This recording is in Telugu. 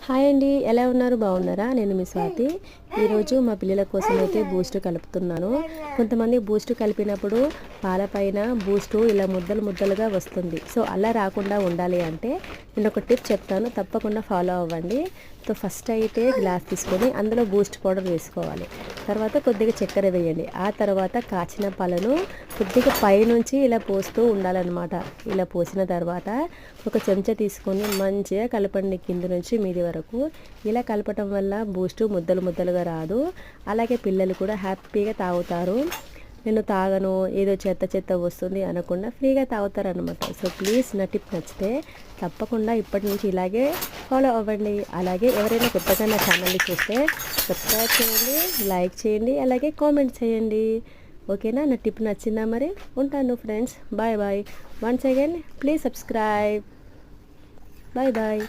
హాయ్ అండి, ఎలా ఉన్నారు? బాగున్నారా? నేను మీ స్వాతి. ఈరోజు మా పిల్లల కోసం అయితే బూస్ట్ కలుపుతున్నాను. కొంతమంది బూస్ట్ కలిపినప్పుడు పాలపైన బూస్ట్ ఇలా ముద్దలు ముద్దలుగా వస్తుంది. సో అలా రాకుండా ఉండాలి అంటే నేను ఒక టిప్ చెప్తాను, తప్పకుండా ఫాలో అవ్వండి. సో ఫస్ట్ అయితే గ్లాస్ తీసుకొని అందులో బూస్ట్ పౌడర్ వేసుకోవాలి. తర్వాత కొద్దిగా చక్కెర వేయండి. ఆ తర్వాత కాచిన పాలను కొద్దిగా పైనుంచి ఇలా పోస్తూ ఉండాలన్నమాట. ఇలా పోసిన తర్వాత ఒక చెంచా తీసుకొని మంచిగా కలపండి, కింద నుంచి మీది వరకు. ఇలా కలపటం వల్ల బూస్ట్ ముద్దలు ముద్దలుగా రాదు. అలాగే పిల్లలు కూడా హ్యాపీగా తాగుతారు. నేను తాగను, ఏదో చెత్త చెత్త వస్తుంది అనకుండా ఫ్రీగా తాగుతారనమాట. సో ప్లీజ్ నా టిప్ నచ్చితే తప్పకుండా ఇప్పటి నుంచి ఇలాగే ఫాలో అవ్వండి. అలాగే ఎవరైనా కొత్తగా నా ఛానల్ని చూస్తే సబ్స్క్రైబ్ చేయండి, లైక్ చేయండి, అలాగే కామెంట్ చేయండి. ఓకేనా? నా టిప్ నచ్చిందా? మరి ఉంటాను friends. Bye bye. Once again please subscribe. Bye bye.